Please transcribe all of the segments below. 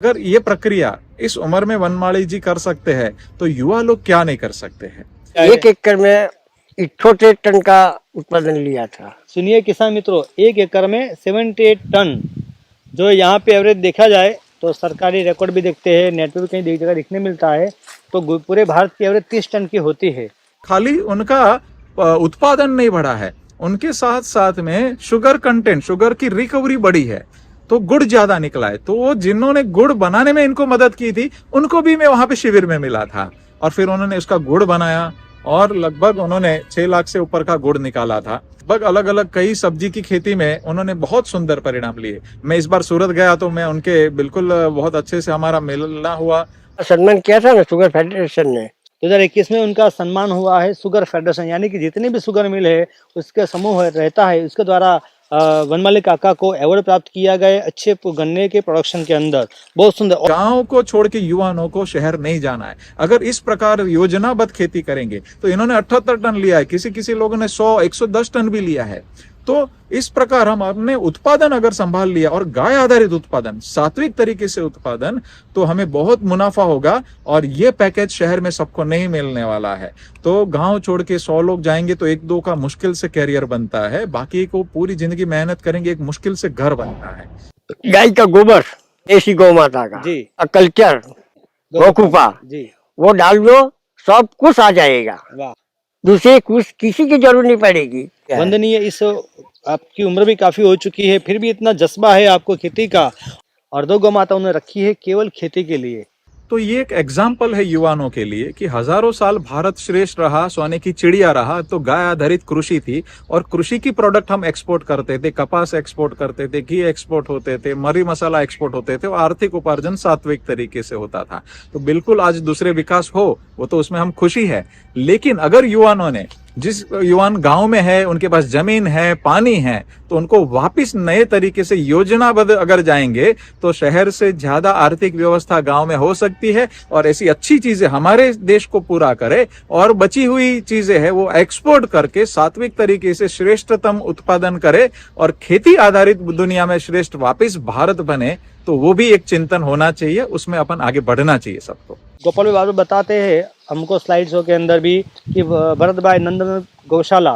अगर ये प्रक्रिया इस उम्र में वनमाली जी कर सकते हैं तो युवा लोग क्या नहीं कर सकते हैं। 1 एकड़ में 78 टन का उत्पादन लिया था। सुनिए किसान मित्रों, 1 एकड़ में 78 टन, जो यहाँ पे एवरेज देखा जाए तो सरकारी रिकॉर्ड भी देखते हैं, नेट पे भी कहीं जगह दिखने मिलता है, तो पूरे भारत की एवरेज 30 टन की होती है। खाली उनका उत्पादन नहीं बढ़ा है, उनके साथ साथ में शुगर कंटेंट, शुगर की रिकवरी बढ़ी है, तो गुड़ ज्यादा निकला है। तो वो जिन्होंने गुड़ बनाने में इनको मदद की थी उनको भी मैं वहां पे शिविर में मिला था और फिर उन्होंने उसका गुड़ बनाया और लगभग उन्होंने 6 लाख से ऊपर का गुड़ निकाला था। लगभग अलग अलग कई सब्जी की खेती में उन्होंने बहुत सुंदर परिणाम लिए। मैं इस बार सूरत गया तो मैं उनके बिल्कुल बहुत अच्छे से हमारा मिलना हुआ। सम्मान किया था ना शुगर फेडरेशन ने। 2021 में उनका सम्मान हुआ है शुगर फेडरेशन, यानी कि जितने भी शुगर मिल है उसके समूह रहता है, उसके द्वारा वनमाली काका को अवार्ड प्राप्त किया गया अच्छे गन्ने के प्रोडक्शन के अंदर। बहुत सुंदर। गांव को छोड़ के युवाओं को शहर नहीं जाना है। अगर इस प्रकार योजनाबद्ध खेती करेंगे तो इन्होंने 78 टन लिया है, किसी लोगों ने 100-110 टन भी लिया है। तो इस प्रकार हम अपने उत्पादन अगर संभाल लिया और गाय आधारित उत्पादन, सात्विक तरीके से उत्पादन, तो हमें बहुत मुनाफा होगा और ये पैकेज शहर में सबको नहीं मिलने वाला है। तो गांव छोड़ के 100 लोग जाएंगे तो 1-2 का मुश्किल से कैरियर बनता है, बाकी को पूरी जिंदगी मेहनत करेंगे एक मुश्किल से घर बनता है। गाय का गोबर, देसी गौ माता का जी, कल्चर, गोकुपा जी, वो डाल दो, सब कुछ आ जाएगा। वाह, दूसरे कुछ किसी की जरूरत नहीं पड़ेगी। वंदनीय। इस आपकी उम्र भी काफी हो चुकी है, फिर भी इतना जज्बा है आपको खेती का, और 2 गौ माता उन्होंने रखी है केवल खेती के लिए। तो ये एक एग्जाम्पल है युवाओं के लिए कि हजारों साल भारत श्रेष्ठ रहा, सोने की चिड़िया रहा, तो गाय आधारित कृषि थी और कृषि की प्रोडक्ट हम एक्सपोर्ट करते थे, कपास एक्सपोर्ट करते थे, घी एक्सपोर्ट होते थे, मरी मसाला एक्सपोर्ट होते थे और आर्थिक उपार्जन सात्विक तरीके से होता था। तो बिल्कुल आज दूसरे विकास हो वो तो उसमें हम खुशी है, लेकिन अगर युवाओं ने, जिस युवान गांव में है, उनके पास जमीन है, पानी है, तो उनको वापस नए तरीके से योजनाबद्ध अगर जाएंगे तो शहर से ज्यादा आर्थिक व्यवस्था गांव में हो सकती है और ऐसी अच्छी चीजें हमारे देश को पूरा करे और बची हुई चीजें है वो एक्सपोर्ट करके सात्विक तरीके से श्रेष्ठतम उत्पादन करे और खेती आधारित दुनिया में श्रेष्ठ वापस भारत बने। तो वो भी एक चिंतन होना चाहिए, उसमें अपन आगे बढ़ना चाहिए सबको। गोपाल भाई बाबू बताते हैं हमको स्लाइड शो के अंदर भी कि भरत भाई नंदन गौशाला,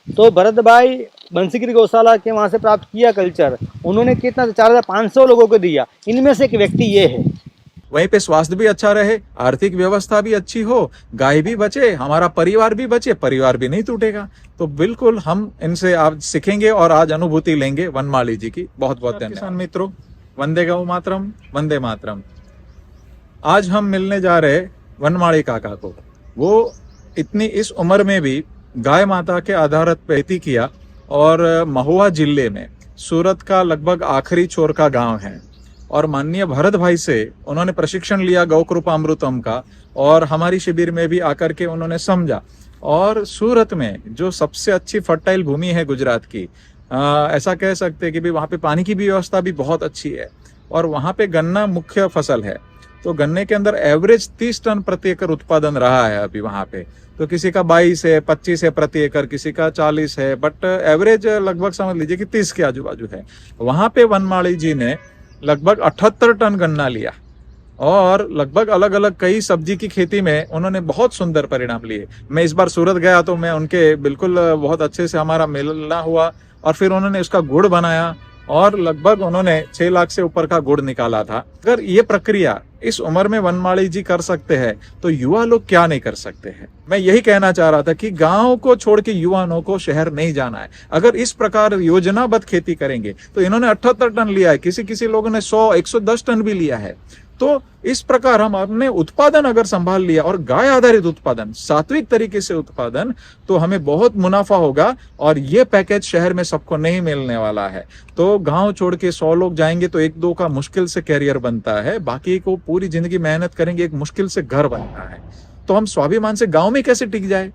तो भरत भाई बंसीगिरी गौशाला के वहाँ से प्राप्त किया कल्चर, उन्होंने कितना 4500 लोगों को दिया, इनमें से एक व्यक्ति ये है। वहीं पे स्वास्थ्य भी अच्छा रहे, आर्थिक व्यवस्था भी अच्छी हो, गाय भी बचे, हमारा परिवार भी बचे, परिवार भी नहीं टूटेगा। तो बिल्कुल हम इनसे आज सीखेंगे और आज अनुभूति लेंगे वनमाली जी की। बहुत बहुत धन्यवाद किसान मित्रों। वंदे गौ मातरम, वंदे मातरम। आज हम मिलने जा रहे वनमाली काका को। वो इतनी इस उम्र में भी गाय माता के आधारित खेती किया और महुआ जिले में सूरत का लगभग आखिरी छोर का गांव है और माननीय भरत भाई से उन्होंने प्रशिक्षण लिया गौकृपा अमृतम का और हमारी शिविर में भी आकर के उन्होंने समझा। और सूरत में जो सबसे अच्छी फर्टाइल भूमि है गुजरात की, ऐसा कह सकते हैं कि भी वहाँ पे पानी की भी व्यवस्था भी बहुत अच्छी है और वहाँ पे गन्ना मुख्य फसल है। तो गन्ने के अंदर एवरेज 30 टन प्रति एकड़ उत्पादन रहा है अभी वहाँ पे। तो किसी का 22 है, 25 है प्रति एकड़, किसी का 40 है, बट एवरेज लगभग समझ लीजिए कि 30 के आजू बाजू है। वहाँ पे वनमाली जी ने लगभग 78 टन गन्ना लिया और लगभग अलग अलग कई सब्जी की खेती में उन्होंने बहुत सुंदर परिणाम लिए। मैं इस बार सूरत गया तो मैं उनके बिल्कुल बहुत अच्छे से हमारा मिलना हुआ और फिर उन्होंने उसका गुड़ बनाया और लगभग उन्होंने 6 लाख से ऊपर का गुड़ निकाला था। अगर ये प्रक्रिया इस उम्र में वनमाली जी कर सकते हैं तो युवा लोग क्या नहीं कर सकते हैं। मैं यही कहना चाह रहा था कि गांव को छोड़ के युवाओं को शहर नहीं जाना है। अगर इस प्रकार योजनाबद्ध खेती करेंगे तो इन्होंने 78 टन लिया है, किसी लोगों ने 100-110 टन भी लिया है। तो इस प्रकार हम अपने उत्पादन अगर संभाल लिया और गाय आधारित उत्पादन, सात्विक तरीके से उत्पादन, तो हमें बहुत मुनाफा होगा और ये पैकेज शहर में सबको नहीं मिलने वाला है। तो गांव छोड़ के 100 लोग जाएंगे तो 1-2 का मुश्किल से कैरियर बनता है, बाकी को पूरी जिंदगी मेहनत करेंगे एक मुश्किल से घर बनता है। तो हम स्वाभिमान से गांव में कैसे टिक जाए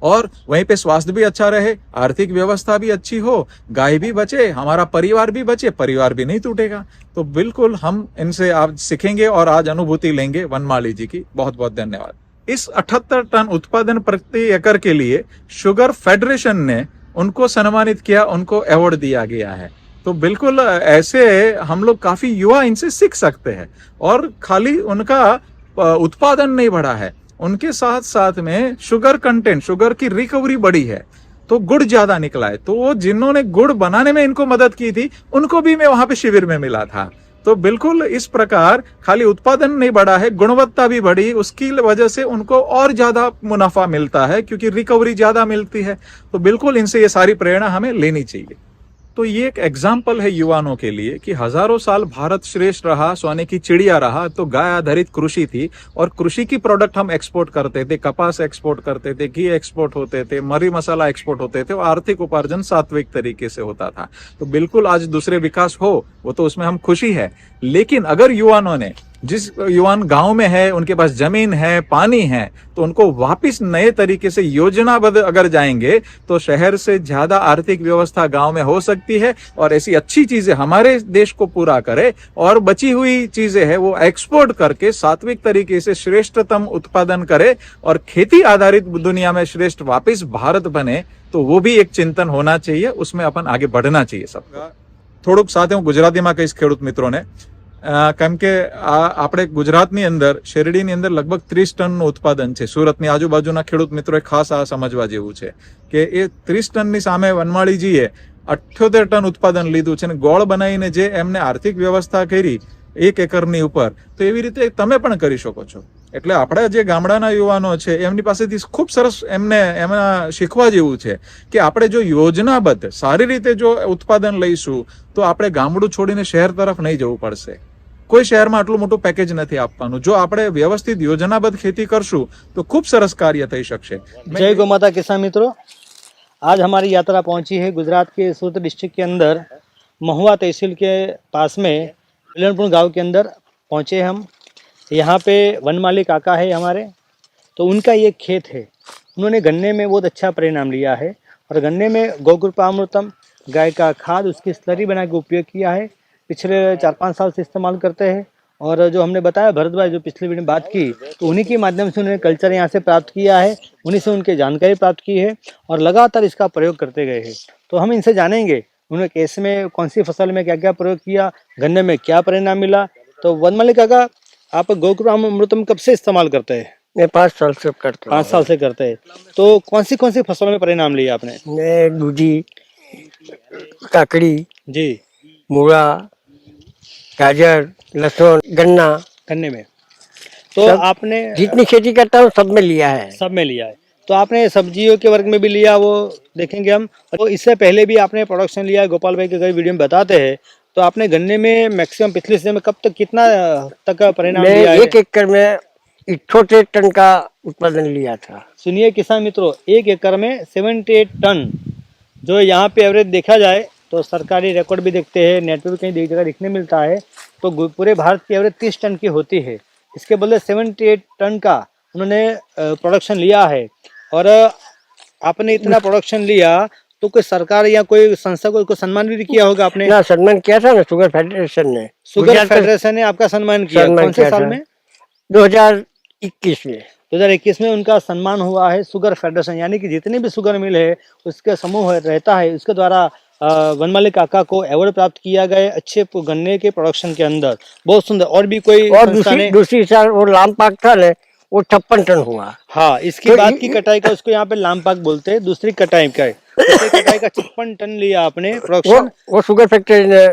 और वहीं पे स्वास्थ्य भी अच्छा रहे, आर्थिक व्यवस्था भी अच्छी हो, गाय भी बचे, हमारा परिवार भी बचे, परिवार भी नहीं टूटेगा। तो बिल्कुल हम इनसे आज सीखेंगे और आज अनुभूति लेंगे वनमाली जी की। बहुत बहुत धन्यवाद। इस 78 टन उत्पादन प्रति एकड़ के लिए शुगर फेडरेशन ने उनको सम्मानित किया, उनको अवार्ड दिया गया है। तो बिल्कुल ऐसे हम लोग काफी युवा इनसे सीख सकते हैं। और खाली उनका उत्पादन नहीं बढ़ा है, उनके साथ साथ में शुगर कंटेंट, शुगर की रिकवरी बढ़ी है, तो गुड़ ज्यादा निकला है। तो वो जिन्होंने गुड़ बनाने में इनको मदद की थी, उनको भी मैं वहां पे शिविर में मिला था। तो बिल्कुल इस प्रकार खाली उत्पादन नहीं बढ़ा है, गुणवत्ता भी बढ़ी, उसकी वजह से उनको और ज्यादा मुनाफा मिलता है क्योंकि रिकवरी ज्यादा मिलती है। तो बिल्कुल इनसे ये सारी प्रेरणा हमें लेनी चाहिए। तो ये एक एग्जाम्पल है युवाओं के लिए कि हजारों साल भारत श्रेष्ठ रहा, सोने की चिड़िया रहा, तो गाय आधारित कृषि थी और कृषि की प्रोडक्ट हम एक्सपोर्ट करते थे, कपास एक्सपोर्ट करते थे, घी एक्सपोर्ट होते थे, मरी मसाला एक्सपोर्ट होते थे और आर्थिक उपार्जन सात्विक तरीके से होता था। तो बिल्कुल आज दूसरे विकास हो, वो तो उसमें हम खुशी है, लेकिन अगर युवाओं ने, जिस युवान गांव में है, उनके पास जमीन है, पानी है, तो उनको वापस नए तरीके से योजनाबद्ध अगर जाएंगे तो शहर से ज्यादा आर्थिक व्यवस्था गांव में हो सकती है और ऐसी अच्छी चीजें हमारे देश को पूरा करे और बची हुई चीजें है वो एक्सपोर्ट करके सात्विक तरीके से श्रेष्ठतम उत्पादन करे और खेती आधारित दुनिया में श्रेष्ठ वापस भारत बने। तो वो भी एक चिंतन होना चाहिए, उसमें अपन आगे बढ़ना चाहिए सबका। થોડુંક સાથે હું ગુજરાતીમાં કહીશ ખેડૂત મિત્રોને, કેમ કે આપણે ગુજરાતની અંદર શેરડીની અંદર લગભગ 30 ટનનું ઉત્પાદન છે। સુરતની આજુબાજુના ખેડૂત મિત્રોએ ખાસ આ સમજવા જેવું છે કે એ 30 ટનની સામે વનમાળીજીએ 78 ટન ઉત્પાદન લીધું છે અને ગોળ બનાવીને જે એમને આર્થિક વ્યવસ્થા કરી 1 એકરની ઉપર, તો એવી રીતે તમે પણ કરી શકો છો। એટલે આપણા જે ગામડાના યુવાનો છે એમની પાસેથી ખૂબ સરસ એમને એમાં શીખવા જેવું છે કે આપણે જો યોજનાબદ્ધ સારી રીતે જો ઉત્પાદન લઈશું તો આપણે ગામડું છોડીને શહેર તરફ નહીં જવું પડશે। કોઈ શહેરમાં આટલું મોટું પેકેજ નથી આપવાનું। જો આપણે વ્યવસ્થિત યોજનાબદ્ધ ખેતી કરશું તો ખૂબ સરસ કાર્ય થઈ શકશે। जय गौ माता किसान मित्रों, आज हमारी यात्रा पहुंची है गुजरात के सूरत डिस्ट्रिक्ट के अंदर महुआ तहसील के पास में मिलनपुर गांव के अंदर पहुंचे हम। यहाँ पे वनमाली काका है हमारे, तो उनका ये खेत है। उन्होंने गन्ने में बहुत अच्छा परिणाम लिया है और गन्ने में गोकृपामृतम गाय का खाद उसकी स्लरी बना के उपयोग किया है। पिछले 4-5 साल से इस्तेमाल करते हैं। और जो हमने बताया भरत भाई जो पिछले वीडियो में बात की, तो उन्हीं के माध्यम से उन्होंने कल्चर यहाँ से प्राप्त किया है, उन्हीं से उनके जानकारी प्राप्त की है और लगातार इसका प्रयोग करते गए हैं। तो हम इनसे जानेंगे उन्होंने कैसे में कौन सी फसल में क्या क्या प्रयोग किया, गन्ने में क्या परिणाम मिला। तो वनमाली काका, आप गोकृपामृतम कब से इस्तेमाल करते हैं? मैं 5 साल से करता हूँ। 5 साल से करते हैं। तो कौन सी फसलों में परिणाम लिया आपने? मैं दूधी, काकड़ी जी, मूला, गाजर, लहसुन, गन्ना, गन्ने में। तो सब आपने जितनी खेती करता हूँ सब में लिया है। सब में लिया है। तो आपने सब्जियों के वर्ग में भी लिया, वो देखेंगे हम। तो इससे पहले भी आपने प्रोडक्शन लिया, गोपाल भाई के कई वीडियो में बताते हैं। तो आपने गन्ने में मैक्सिमम पिछले सीजन में कब तक कितना तक का परिणाम मैं लिया है? 1 एकड़ में 78 टन का उत्पादन लिया था। सुनिए किसान मित्रों, 1 एकड़ में 78 टन, जो यहाँ पे एवरेज देखा जाए तो सरकारी रिकॉर्ड भी देखते हैं, नेट पे भी कहीं जगह दिखने मिलता है, तो पूरे भारत की एवरेज 30 टन की होती है। इसके बदले 78 टन का उन्होंने प्रोडक्शन लिया है। और आपने इतना प्रोडक्शन लिया तो कोई सरकार या कोई संस्था को सम्मान भी किया होगा आपने? ना, सम्मान किया था ना शुगर फेडरेशन ने। शुगर गुजरात का फेडरेशन ने आपका सम्मान किया। सम्मान कौन से किया साल था। में? 2021 में। 2021 में उनका सम्मान हुआ है शुगर फेडरेशन, यानी कि जितने भी शुगर मिल है उसके समूह रहता है, उसके द्वारा वनमाली काका को अवार्ड प्राप्त किया गया अच्छे गन्ने के प्रोडक्शन के अंदर। बहुत सुंदर। और भी कोई और संस्था ने? दूसरी साल वो लाम पाक था ना, वो 56 टन हुआ। हाँ, इसके तो बाद की कटाई का उसको यहाँ पे लामपाक बोलते हैं, दूसरी कटाई का है। दूसरी कटाई का 56 टन लिया आपने प्रोडक्शन। वो शुगर फैक्ट्री ने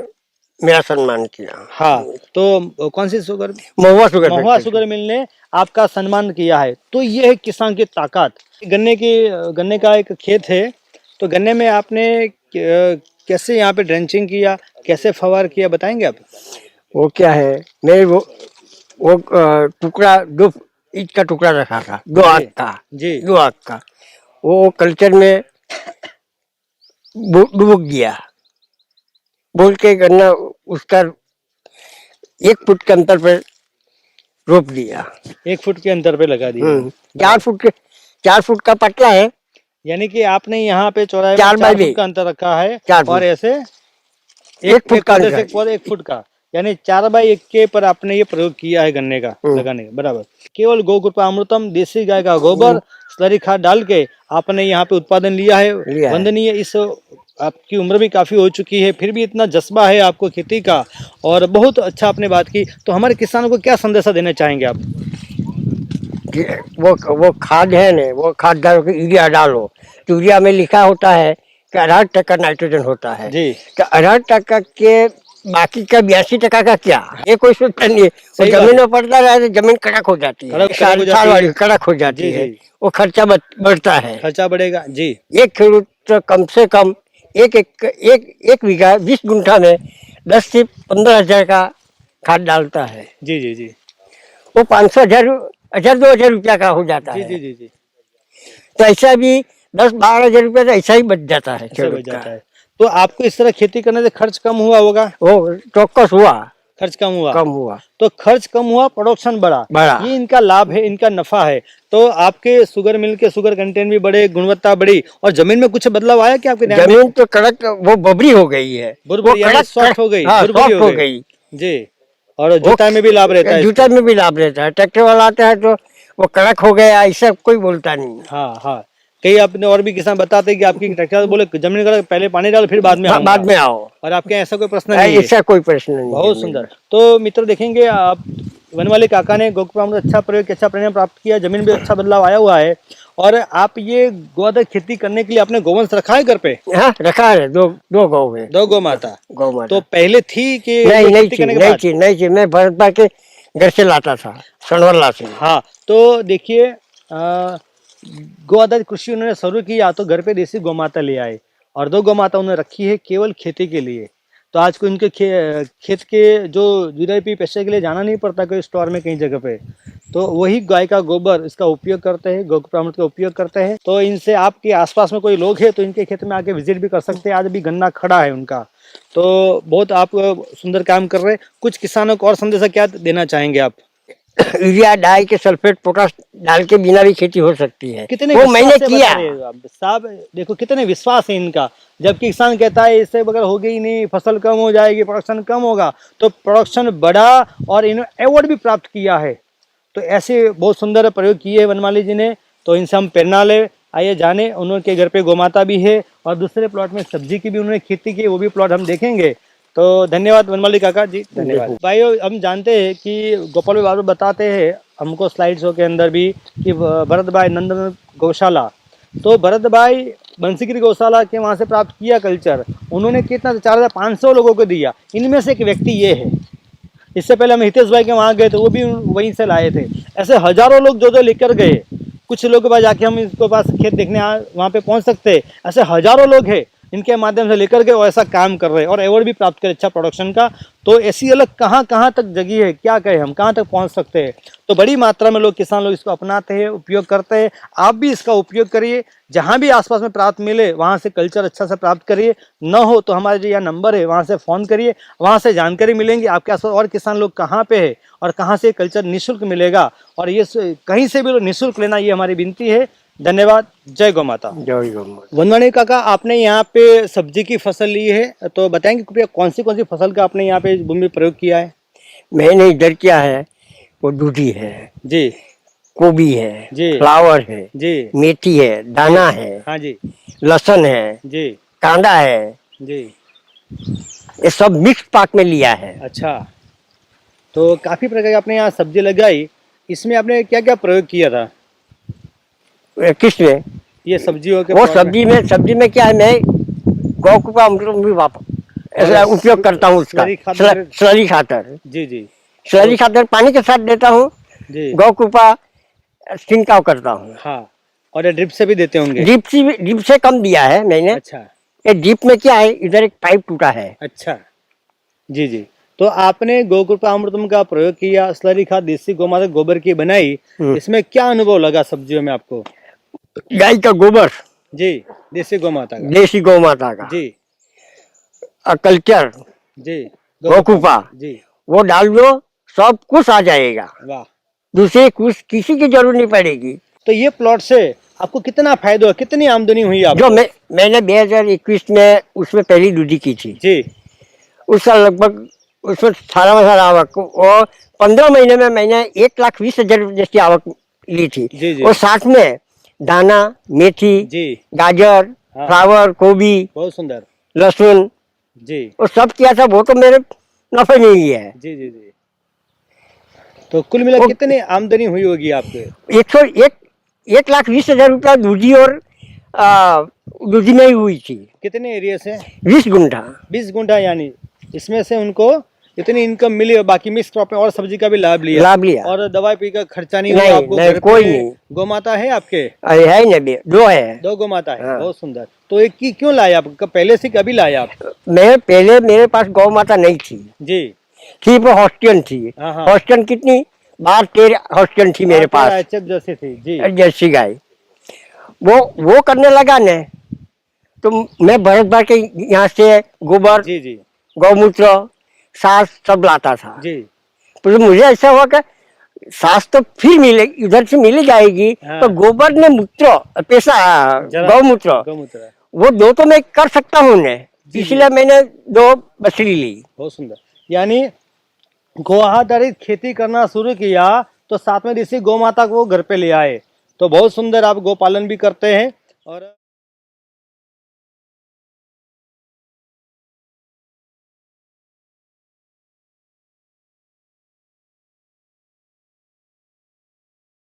मेरा सम्मान किया। हाँ, तो कौन सी शुगर? महुआ महुआ शुगर मिल ने आपका सम्मान किया है। तो ये है किसान की ताकत। गन्ने का एक खेत है, तो गन्ने में आपने कैसे यहाँ पे ड्रेंचिंग किया, कैसे फवार किया, बताएंगे आप? वो क्या है, मैं वो टुकड़ा 2 इंच का टुकड़ा रखा था, 2 आंख का जी, 2 आंख का, वो कल्चर में डूब गया। बोल के गन्ना उसका 1 फुट के अंतर पे रोप दिया। 1 फुट के अंतर पे लगा दिया। 4 फुट का पटला है, यानी कि आपने यहाँ पे चौराहे में 4 बाई 4 फुट का अंतर रखा है 4 फुट। और ऐसे 1 फुट का पौधे अंतर। से पौधे 1 फुट का, यानी 4 बाई 1 के पर आपने ये प्रयोग किया है गन्ने का लगाने का। बराबर। केवल गोकृपामृतम देसी गाय का गोबर स्लरी खाद डाल के आपने यहाँ पे उत्पादन लिया है। वंदनीय। इस आपकी उम्र भी काफ़ी हो चुकी है, फिर भी इतना जज्बा है आपको खेती का, और बहुत अच्छा आपने बात की। तो हमारे किसानों को क्या संदेशा देना चाहेंगे आप? कि वो खाद है ना, वो खाद डालो कि यूरिया डालो, तो यूरिया में लिखा होता है कि 18% नाइट्रोजन होता है, जी, तो 18% के बाकी का 82% का क्या, ये कोई सोचता नहीं है। वो सही बात जमीन है। में पड़ता रहा तो जमीन कड़क हो जाती है, कड़क हो साल जाती वाली है। कड़क हो जी, जाती है, जी, वो खर्चा बढ़ता है। खर्चा बढ़ेगा। जी, एक खेडूत तो कम से कम एक बीघा 20 गुंठा में 10 से 15 हजार का खाद डालता है, जी, जी, जी, वो 500 हजार 2 हजार रुपया का हो जाता जी, है। जी, जी, जी, तो ऐसा भी 10-12 हजार रुपया तो ऐसा ही बच जाता है ऐसे बच खेडूत का। जाता है। तो आपको इस तरह खेती करने से खर्च कम हुआ होगा? वो चौकस हुआ, खर्च कम हुआ। कम हुआ, तो खर्च कम हुआ, प्रोडक्शन बढ़ा। बढ़ा। ये इनका लाभ है, इनका नफा है। तो आपके शुगर मिल के शुगर कंटेंट भी बढ़े, गुणवत्ता बढ़ी, और जमीन में कुछ बदलाव आया क्या आपके ध्यान में? जमीन तो कड़क, वो बबरी हो गई है, वो बुरबुरी यानी कड़क सॉफ्ट हो गई, हाँ बुरबुरी सॉफ्ट हो हो गई। गई। जी, और जुताई में भी लाभ रहता है जूता इसको। में भी लाभ रहता है, ट्रैक्टर वाला आता है तो वो कड़क हो गया ऐसा कोई बोलता नहीं। हाँ, हाँ। कई आपने और भी किसान बताते हैं कि आपकी ट्रैक्टर बोले जमीन का पहले पानी डाल फिर बाद में आऊंगा, बाद में आओ, और आपके यहाँ ऐसा कोई प्रश्न नहीं है। ऐसा कोई प्रश्न नहीं है बहुत मेरे सुंदर। में। तो मित्र देखेंगे आप, वन वाले काका ने गोकुल अच्छा प्रयोग किया, अच्छा परिणाम प्राप्त किया, जमीन में अच्छा बदलाव आया हुआ है। और आप ये गोआधार खेती करने के लिए आपने गोवंश रखा है घर पे? हाँ रखा है, दो गौ है, 2 गौ माता। गौ माता। तो पहले थी कि नहीं ये नहीं खेती थी, करने के नहीं बाद? थी, नहीं थी, मैं भरतपुर के घर से लाता था, सनवरला से। हाँ, तो देखिए, गोआधार कृषि उन्होंने शुरू किया तो घर पे देसी गौ माता ले आए, और 2 गौ माता उन्होंने रखी है केवल खेती के लिए। तो आज को इनके खेत के जो यूरिया पैसे के लिए जाना नहीं पड़ता कोई स्टोर में कहीं जगह पे, तो वही गाय का गोबर इसका उपयोग करते हैं, गोमूत्र का उपयोग करते हैं। तो इनसे आपके आसपास में कोई लोग हैं तो इनके खेत में आके विजिट भी कर सकते हैं। आज भी गन्ना खड़ा है उनका, तो बहुत आप सुंदर काम कर रहे हैं। कुछ किसानों को और संदेशा क्या देना चाहेंगे आप? यूरिया डाई के सल्फेट पोटास डाल के बिना भी खेती हो सकती है, कितने वो विश्वास मैंने से किया। बता रहे हो आप साहब, देखो कितने विश्वास है इनका। जबकि किसान कहता है इससे बगैर होगी ही नहीं, फसल कम हो जाएगी, प्रोडक्शन कम होगा, तो प्रोडक्शन बढ़ा और इन्होंने अवार्ड भी प्राप्त किया है। तो ऐसे बहुत सुंदर प्रयोग किए हैं वनमाली जी ने, तो इनसे हम प्रेरणा ले। आइए जाने, उनके घर पे गोमाता भी है और दूसरे प्लॉट में सब्जी की भी उन्होंने खेती की, वो भी प्लॉट हम देखेंगे। तो धन्यवाद वनमाली काका जी, धन्यवाद भाइयों। हम जानते हैं कि गोपाल भाई बार बताते हैं हमको स्लाइड शो के अंदर भी कि भरत भाई नंदन गौशाला, तो भरत भाई बंसीगिरी गौशाला के वहाँ से प्राप्त किया कल्चर, उन्होंने कितना 4500 लोगों को दिया। इनमें से एक व्यक्ति ये है। इससे पहले हम हितेश भाई के वहाँ गए थे, वो भी वहीं से लाए थे। ऐसे हजारों लोग जो लेकर गए, कुछ लोगों के पास जाके हम इसके पास खेत देखने वहाँ पे पहुँच सकते हैं। ऐसे हजारों लोग हैं इनके माध्यम से लेकर के, और ऐसा काम कर रहे हैं और अवार्ड भी प्राप्त करे अच्छा प्रोडक्शन का। तो ऐसी अलग कहाँ कहाँ तक जगी है, क्या कहें हम, कहाँ तक पहुँच सकते हैं। तो बड़ी मात्रा में लोग, किसान लोग इसको अपनाते हैं, उपयोग करते हैं। आप भी इसका उपयोग करिए, जहाँ भी आसपास में प्राप्त मिले वहाँ से कल्चर अच्छा से प्राप्त करिए। न हो तो हमारे जो यहाँ नंबर है वहाँ से फ़ोन करिए, वहाँ से जानकारी मिलेंगी आपके आसपास और किसान लोग कहाँ पे है और कहाँ से कल्चर निःशुल्क मिलेगा। और ये कहीं से भी निःशुल्क लेना, ये हमारी विनती है। धन्यवाद। जय गौ माता। जय गौ माता। वनवाणी काका, आपने यहाँ पे सब्जी की फसल ली है, तो बताएंगे कृपया कौन सी फसल का आपने यहाँ पे भूमि में प्रयोग किया है? मैंने इधर किया है, वो दूधी है जी, गोभी है जी, फ्लावर है जी, मेथी है दाना है हाँ जी, लहसुन है जी, कांदा है, जी, ये सब मिक्स पाक में लिया है। अच्छा। तो काफी प्रकार की आपने यहाँ सब्जी लगाई, इसमें आपने क्या क्या प्रयोग किया था किसमें? ये सब्जियों के वो plot में? सब्जी में क्या है, मैं गौ का अमृत भी ऐसा उपयोग करता हूँ उसका, स्लरी खातर। जी, जी, स्लरी खातर पानी के साथ देता हूँ, जी, गौ कृपा छिड़काव करता हूँ। हाँ। और ये ड्रिप से भी देते होंगे? ड्रिप से कम दिया है मैंने। अच्छा, ये ड्रिप में क्या है, इधर एक पाइप टूटा है। अच्छा, जी, जी। तो आपने गोकृपा अमृतम का प्रयोग किया, स्लरी खाद देसी गौमाता गोबर की बनाई, इसमें क्या अनुभव लगा सब्जियों में आपको? गाय का गोबर, जी, देसी गौमाता का, देसी गौ माता का, जी, कल्चर, जी, गोकृपा, जी, वो डाल दो, सब कुछ आ जाएगा, वाह। दूसरे कुछ किसी की जरूरत नहीं पड़ेगी। तो ये प्लॉट से आपको कितना फायदा हुआ, कितनी आमदनी हुई आपको? जो मैंने 2021 में उसमें पहली दूधी की थी, जी, उसका लगभग उसमें 18,000 आवक, और 15 महीने में मैंने 1,20,000 जैसी आवक ली थी। जी, जी, और साथ में दाना, मेथी, जी, गाजर, हाँ। फ्लावर, गोभी, बहुत सुंदर। लहसुन, जी वो सब किया था। वो तो मेरे नफे नहीं है। जी जी जी। तो कुल मिला वो- कितनी आमदनी हुई होगी आपके? 1,20,000 रुपया दूधी और दूधी में ही हुई थी। कितने एरिया से? 20 गुंठा। 20 गुंठा, यानी इसमें से उनको इतनी इनकम मिली और बाकी मिक्स क्रॉप में और सब्जी का भी लाभ लिया। लाभ लिया। और दवाई पी का खर्चा नहीं हुआ नहीं, आपको? नहीं, घर कोई पे नहीं। गौ माता है आपके? अरे है ना, 2 है। 2 गौ माता है। हाँ। बहुत सुंदर। तो एक की क्यों लाए आप? पहले से कभी लाए आप? पहले मेरे पास गौ माता नहीं थी। जी थी वो हॉस्टन थी। हाँ हाँ। हॉस्टन कितनी 12-13 हॉस्टन थी मेरे पास, एचएफ जैसे थी जी। जर्सी गाय। वो करने लगा ने, तो मैं भरत भाई के यहाँ से गोबर, जी जी गौमूत्र, सास सब लाता था। जी। तो मुझे ऐसा हुआ कि सास तो फिर मिले, इधर से मिल जाएगी, हाँ। तो गोबर ने मूत्र पैसा गौमूत्र, गौमूत्र वो 2 तो मैं कर सकता हूँ ने, जी, इसलिए मैंने 2 बछड़ी ली। बहुत सुंदर। यानी गो आधारित खेती करना शुरू किया तो साथ में इसी गौ माता को घर पे ले आए। तो बहुत सुंदर आप गौ पालन भी करते हैं। और